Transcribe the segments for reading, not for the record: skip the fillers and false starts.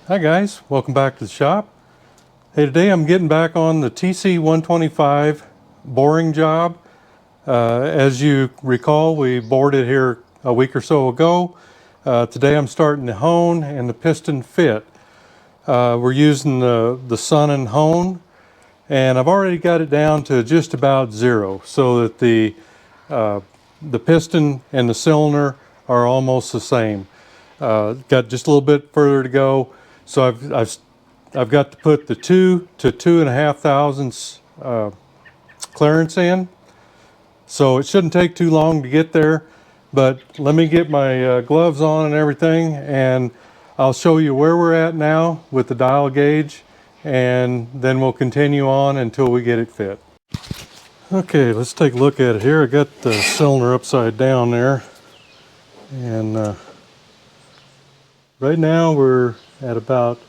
Hi guys, welcome back to the shop. Hey, today I'm getting back on the TC125 boring job. As you recall, we bored it here a week or so ago. Today I'm starting the hone and the piston fit. We're using the Sunnen hone, and I've already got it down to just about zero so that the piston and the cylinder are almost the same. Got just a little bit further to go. So I've got to put the 2 to 2.5 thousandths clearance in. So it shouldn't take too long to get there, but let me get my gloves on and everything, and I'll show you where we're at now with the dial gauge, and then we'll continue on until we get it fit. Okay, let's take a look at it here. I got the cylinder upside down there, and right now we're at about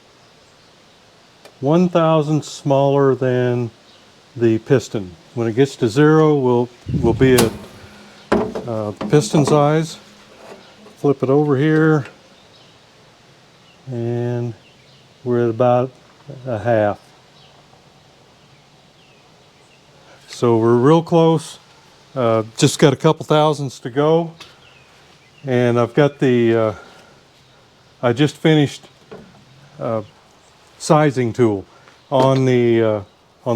1,000 smaller than the piston. When it gets to zero, we'll be at piston size. Flip it over here, and we're at about a half. So we're real close. Just got a couple thousandths to go, and I've got the I just finished sizing tool on the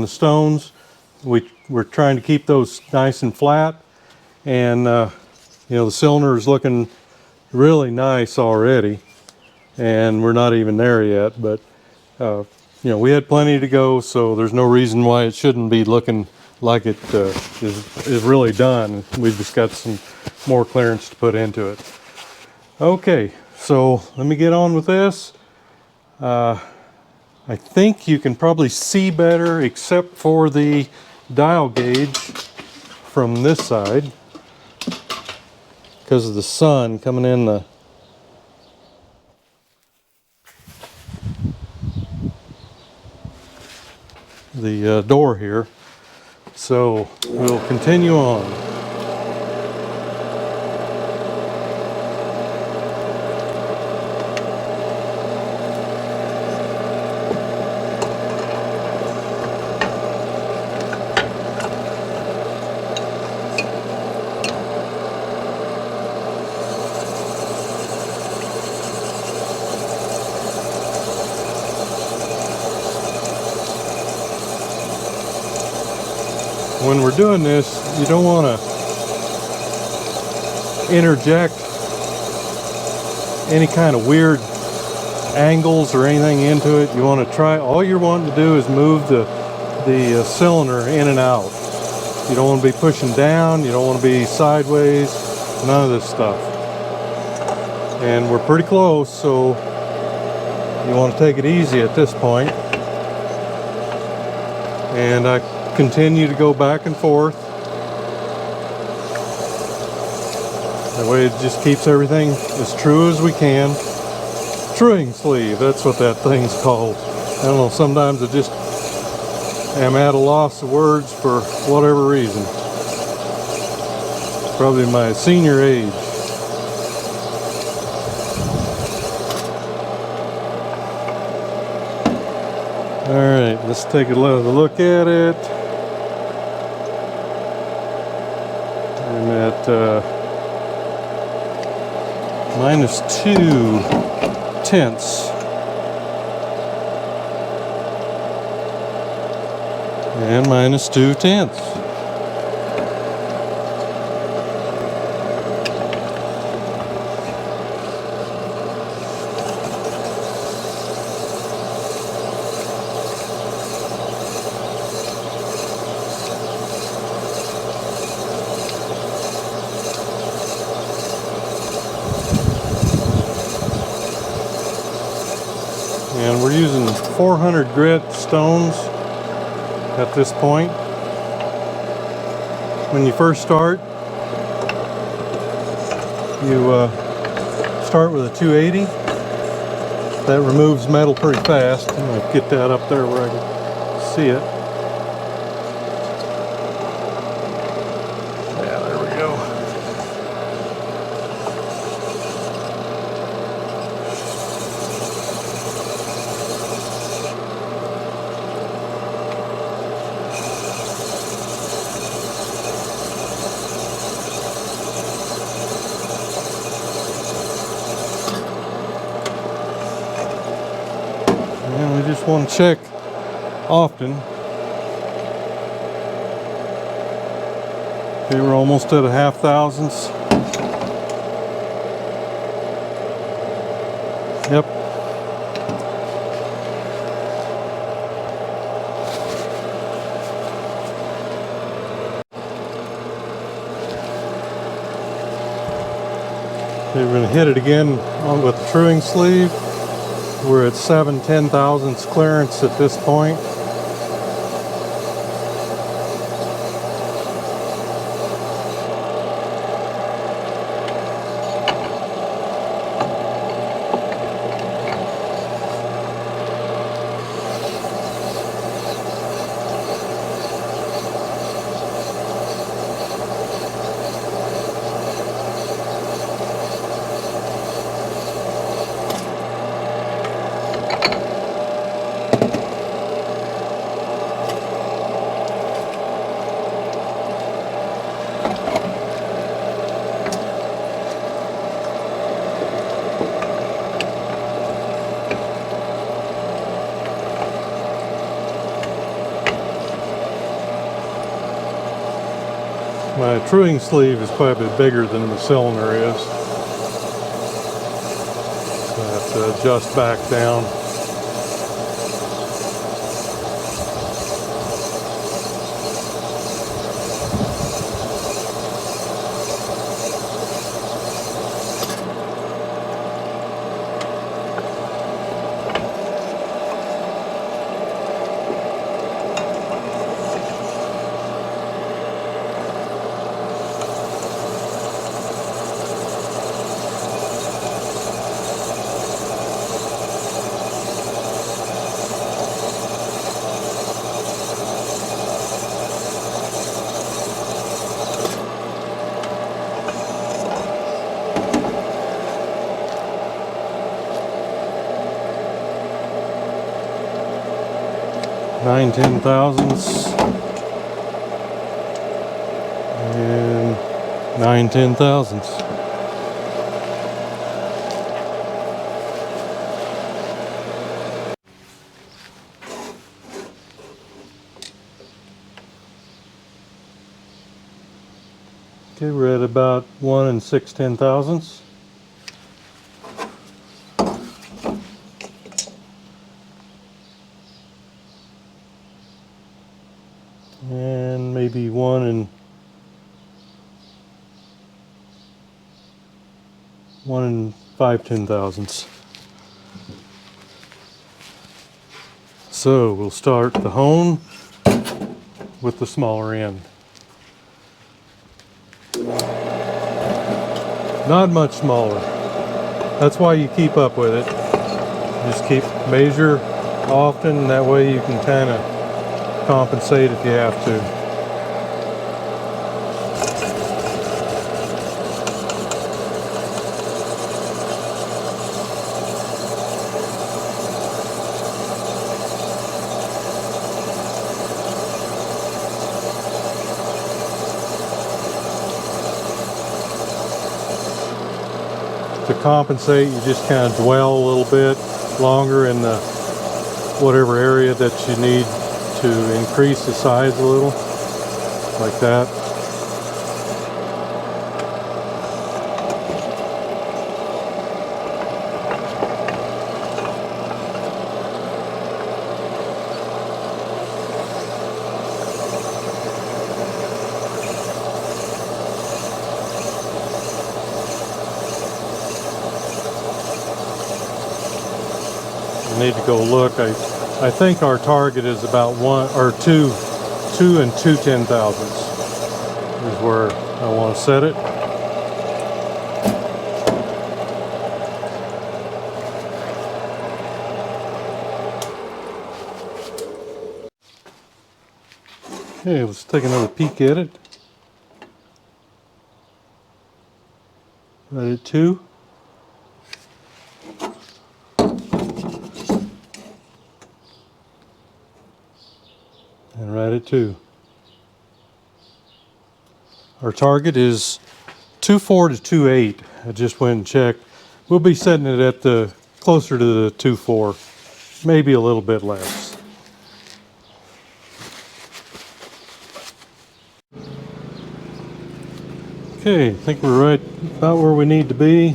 stones. We're trying to keep those nice and flat, and you know, the cylinder is looking really nice already, and we're not even there yet, but you know, we had plenty to go, so there's no reason why it shouldn't be looking like it is really done. We've just got some more clearance to put into it. Okay, so let me get on with this. I think you can probably see better except for the dial gauge from this side because of the sun coming in the door here. So we'll continue on. When we're doing this, you don't want to interject any kind of weird angles or anything into it. You want to try, all you're wanting to do is move the cylinder in and out. You don't want to be pushing down, you don't want to be sideways, none of this stuff. And we're pretty close, so you want to take it easy at this point. And I continue to go back and forth. That way it just keeps everything as true as we can. Truing sleeve, that's what that thing's called. I don't know, sometimes I just am at a loss of words for whatever reason. Probably my senior age. Alright, let's take another look at it. I'm at -2 tenths. And -2 tenths. And we're using 400 grit stones at this point. When you first start, you start with a 280. That removes metal pretty fast. I'm going to get that up there where I can see it. Yeah, there we go. we just want to check often. Okay, we're almost at a half thousandths. Yep. Okay, we're going to hit it again on with the truing sleeve. We're at 7/10,000ths clearance at this point. My truing sleeve is quite a bit bigger than the cylinder is. So I have to adjust back down. Nine ten thousandths and 9 10 thousandths. Okay, we're at about 1 6 10 thousandths. And maybe 1 5 10 thousandths. So we'll start the hone with the smaller end. Not much smaller. That's why you keep up with it. Just measure often, that way you can kind of compensate if you have to. To compensate, you just kind of dwell a little bit longer in the whatever area that you need to increase the size a little, like that. Need to go look. I think our target is about 2 2 10 thousandths is where I want to set it. Okay, let's take another peek at it. Right at 2. And right at 2. Our target is 2.4 to 2.8. I just went and checked. We'll be setting it at the closer to the 2.4. maybe a little bit less. Okay, I think we're right about where we need to be.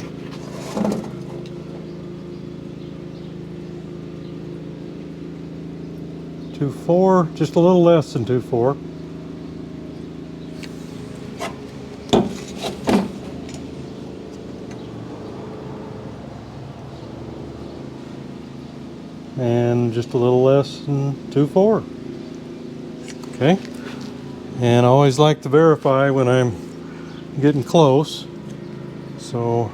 Two four, just a little less than 2.4. And just a little less than 2.4. Okay, and I always like to verify when I'm getting close, so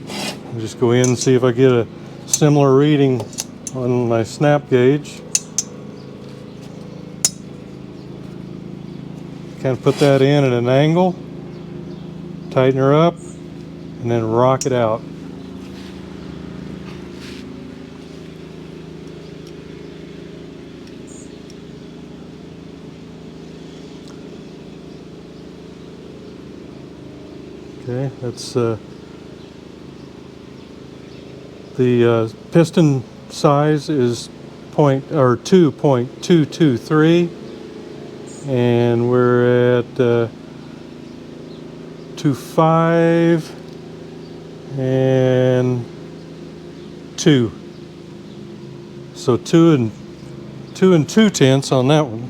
I'll just go in and see if I get a similar reading on my snap gauge. Kind of put that in at an angle, tighten her up, and then rock it out. Okay, that's the piston size is 2.223, and we're at 2.5 and 2. So 2 and 2/10 on that one.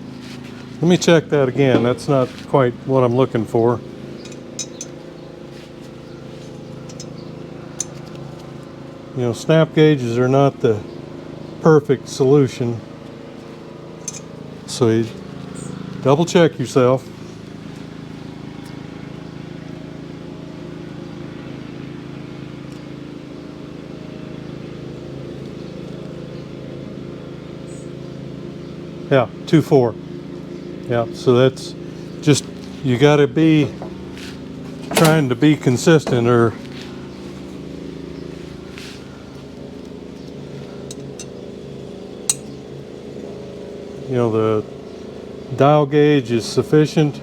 Let me check that again. That's not quite what I'm looking for. You know, snap gauges are not the perfect solution, so you double check yourself. Yeah, 2.4. Yeah, so that's just, you got to be trying to be consistent, or you know, the dial gauge is sufficient,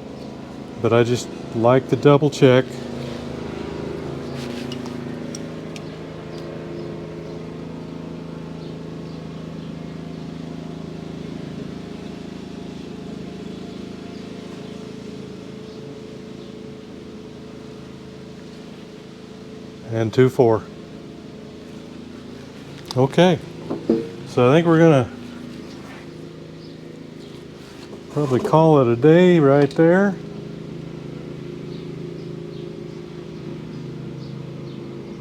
but I just like to double check. And 2.4. Okay, so I think we're gonna probably call it a day right there.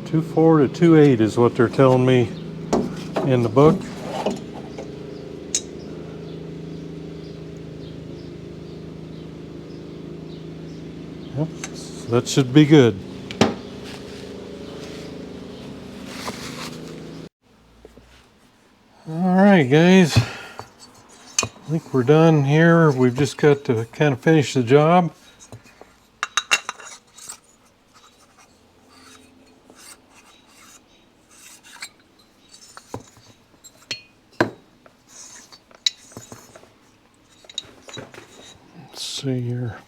$2.4 to $2.8 is what they're telling me in the book. Yep, so that should be good. All right, guys. I think we're done here. We've just got to kind of finish the job. Let's see here.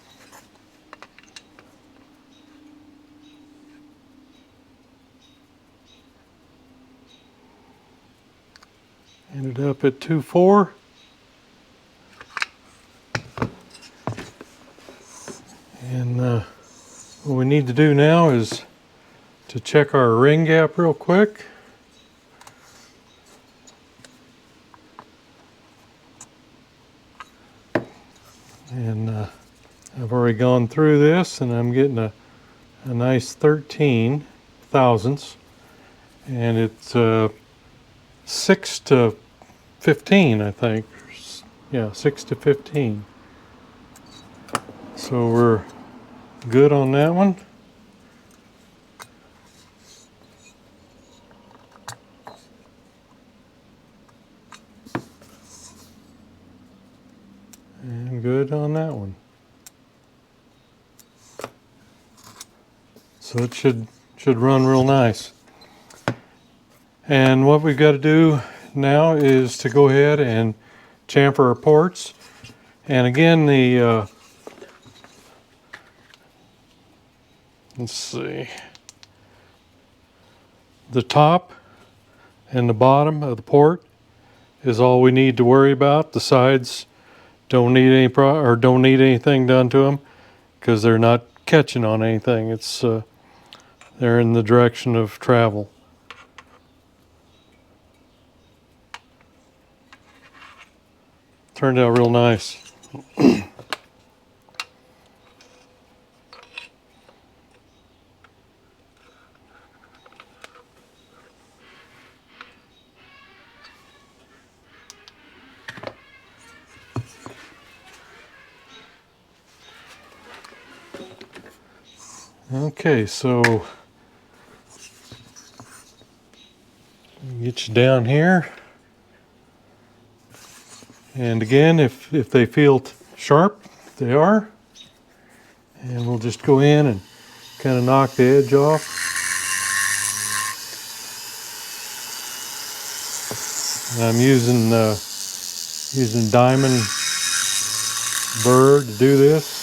Ended up at 2.4. And what we need to do now is to check our ring gap real quick. And I've already gone through this, and I'm getting a nice 13 thousandths, and it's 6 to 15, I think. Yeah, 6 to 15. So we're good on that one. And good on that one. So it should run real nice. And what we've got to do now is to go ahead and chamfer our ports. And again, the let's see, the top and the bottom of the port is all we need to worry about. The sides don't need don't need anything done to them because they're not catching on anything. It's they're in the direction of travel. Turned out real nice. Okay, so get you down here, and again, if they feel sharp, they are, and we'll just go in and kind of knock the edge off. And I'm using diamond burr to do this.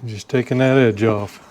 I'm just taking that edge off.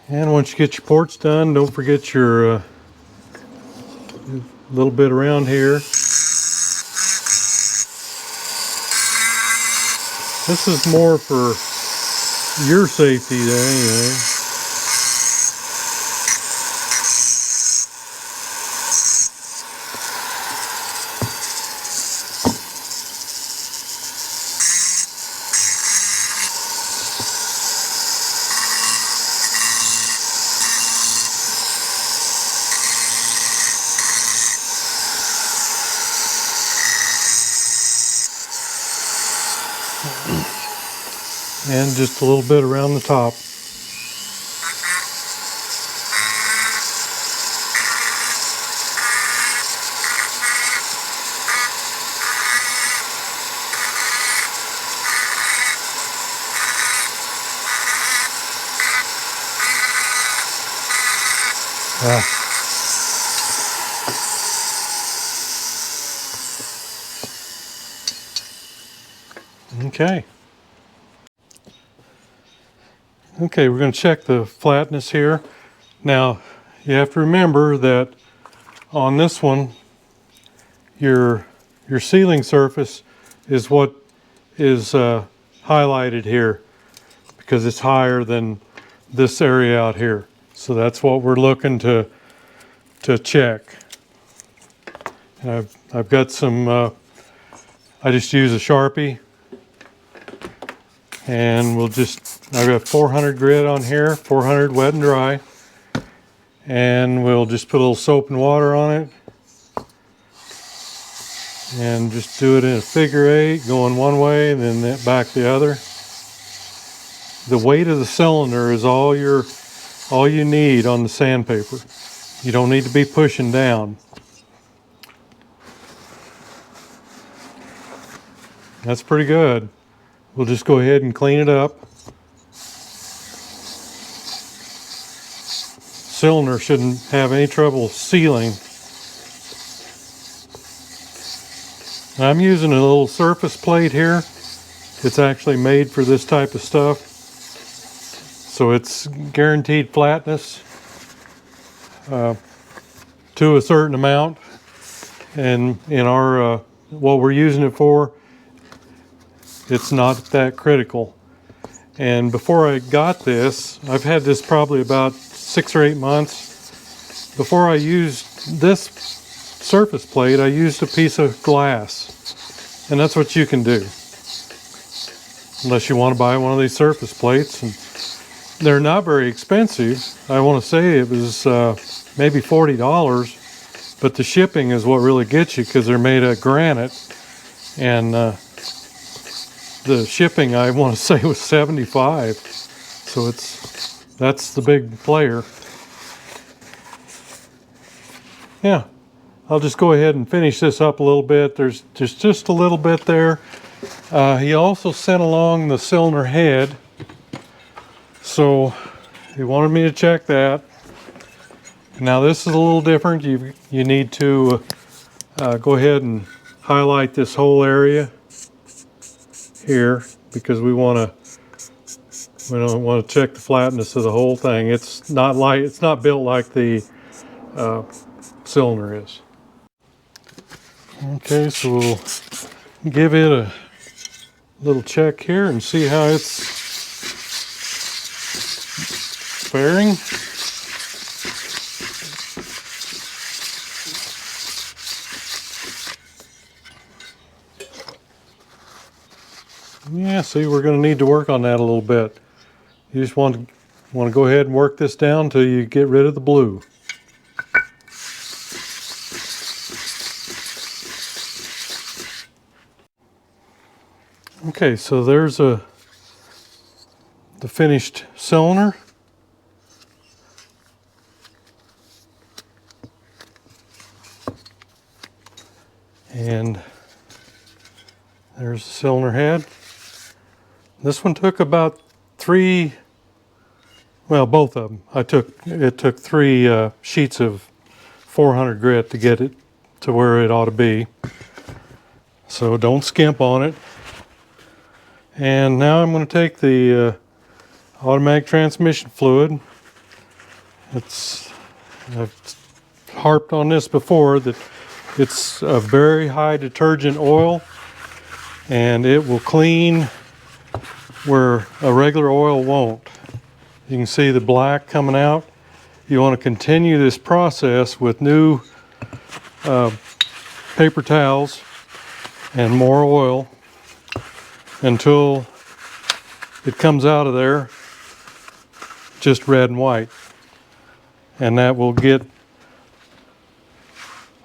And once you get your ports done, don't forget your little bit around here. This is more for your safety than anything. And just a little bit around the top. Okay. Okay, we're going to check the flatness here. Now, you have to remember that on this one, your sealing surface is what is highlighted here because it's higher than this area out here. So that's what we're looking to check. And I've got some, I just use a Sharpie, and I've got 400 grit on here, 400 wet and dry, and we'll just put a little soap and water on it and just do it in a figure 8, going one way and then back the other. The weight of the cylinder is all you need on the sandpaper. You don't need to be pushing down. That's pretty good. We'll just go ahead and clean it up. Cylinder shouldn't have any trouble sealing. I'm using a little surface plate here. It's actually made for this type of stuff. So it's guaranteed flatness to a certain amount. And in our, what we're using it for, it's not that critical. And before I got this, I've had this probably about 6 or 8 months. Before I used this surface plate, I used a piece of glass. And that's what you can do. Unless you want to buy one of these surface plates. And they're not very expensive. I want to say it was maybe $40, but the shipping is what really gets you because they're made of granite, and the shipping I want to say was $75. So that's the big player. Yeah, I'll just go ahead and finish this up a little bit. There's just a little bit there. He also sent along the cylinder head, so he wanted me to check that. Now this is a little different. You need to go ahead and highlight this whole area here because we don't want to check the flatness of the whole thing. It's not built like the cylinder is. Okay, so we'll give it a little check here and see how it's faring. Yeah, see, we're going to need to work on that a little bit. You just want to go ahead and work this down till you get rid of the blue. Okay, so there's the finished cylinder. And there's the cylinder head. This one took about both of them. It took 3 sheets of 400 grit to get it to where it ought to be. So don't skimp on it. And now I'm going to take the automatic transmission fluid. I've harped on this before that it's a very high detergent oil, and it will clean where a regular oil won't. You can see the black coming out. You want to continue this process with new paper towels and more oil until it comes out of there just red and white. And that will get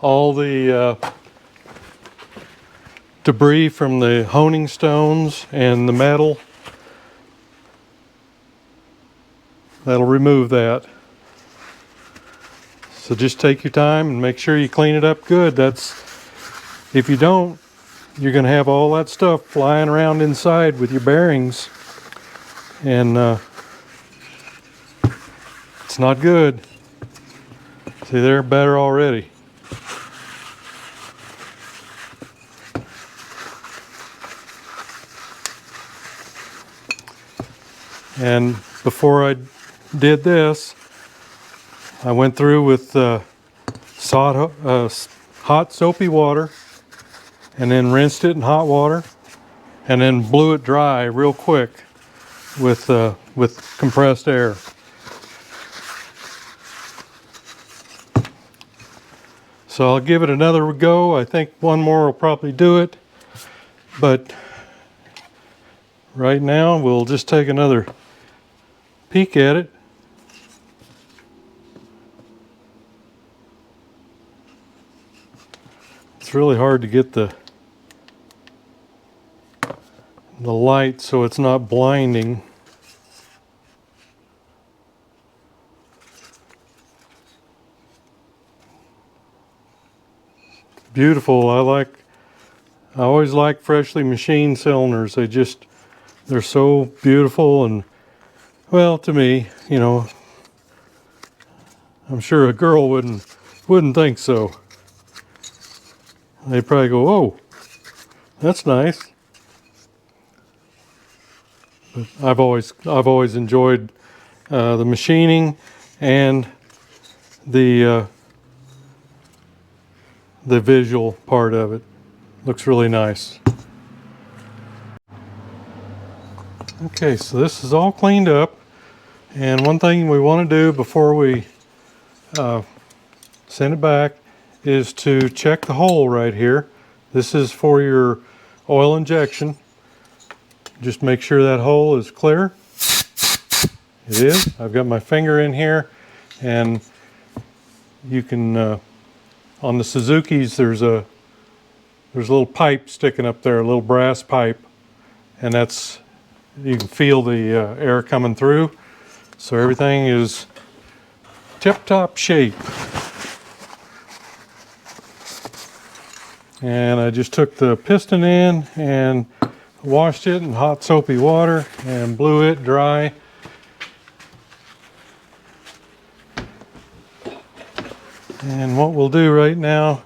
all the debris from the honing stones and the metal. That'll remove that. So just take your time and make sure you clean it up good. If you don't, you're going to have all that stuff flying around inside with your bearings, and it's not good. See, they're better already. And before I did this, I went through with hot soapy water, and then rinsed it in hot water, and then blew it dry real quick with compressed air. So I'll give it another go. I think one more will probably do it, but right now we'll just take another peek at it. It's really hard to get the light so it's not blinding. Beautiful. I always like freshly machined cylinders. They're so beautiful, and well, to me, I'm sure a girl wouldn't think so. They'd probably go, "Oh, that's nice." But I've always enjoyed the machining and the visual part of it. Looks really nice. Okay, so this is all cleaned up, and one thing we want to do before we send it back is to check the hole right here. This is for your oil injection. Just make sure that hole is clear. It is. I've got my finger in here, and you can, on the Suzukis, there's a little pipe sticking up there, a little brass pipe, and that's, you can feel the air coming through. So everything is tip-top shape. And I just took the piston in and washed it in hot soapy water and blew it dry. And what we'll do right now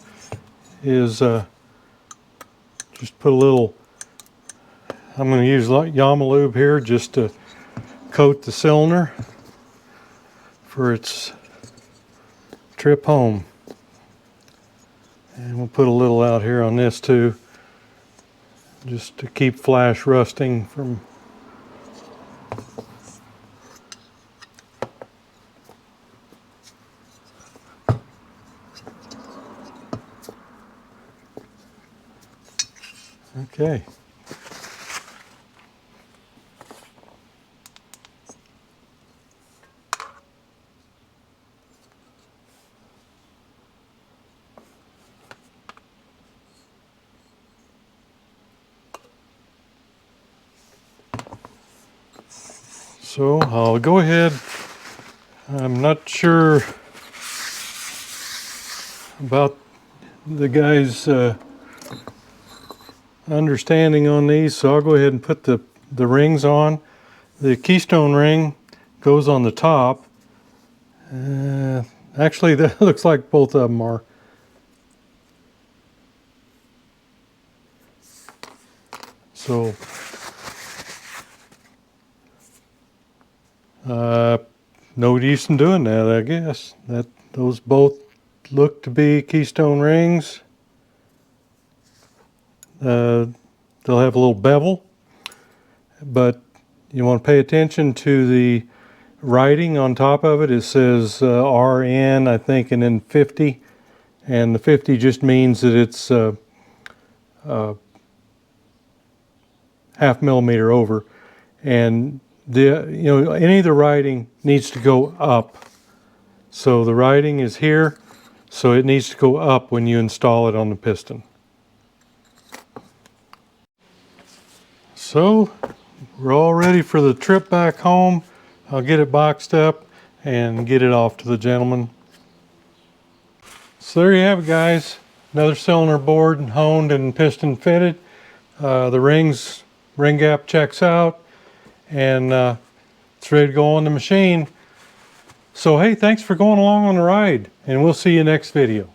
is just put a little, I'm going to use Yamalube here just to coat the cylinder for its trip home. And we'll put a little out here on this too, just to keep flash rusting from. Okay. So I'll go ahead. I'm not sure about the guy's understanding on these, so I'll go ahead and put the rings on. The keystone ring goes on the top. Actually, that looks like both of them are. So no use in doing that, I guess. Those both look to be keystone rings. They'll have a little bevel, but you want to pay attention to the writing on top of it. It says RN, I think, and then 50, and the 50 just means that it's half millimeter over, and any of the writing needs to go up. So the writing is here, so it needs to go up when you install it on the piston. So we're all ready for the trip back home. I'll get it boxed up and get it off to the gentleman. So there you have it, guys. Another cylinder bored and honed and piston fitted. The ring gap checks out, and it's ready to go on the machine. So hey, thanks for going along on the ride, and we'll see you next video.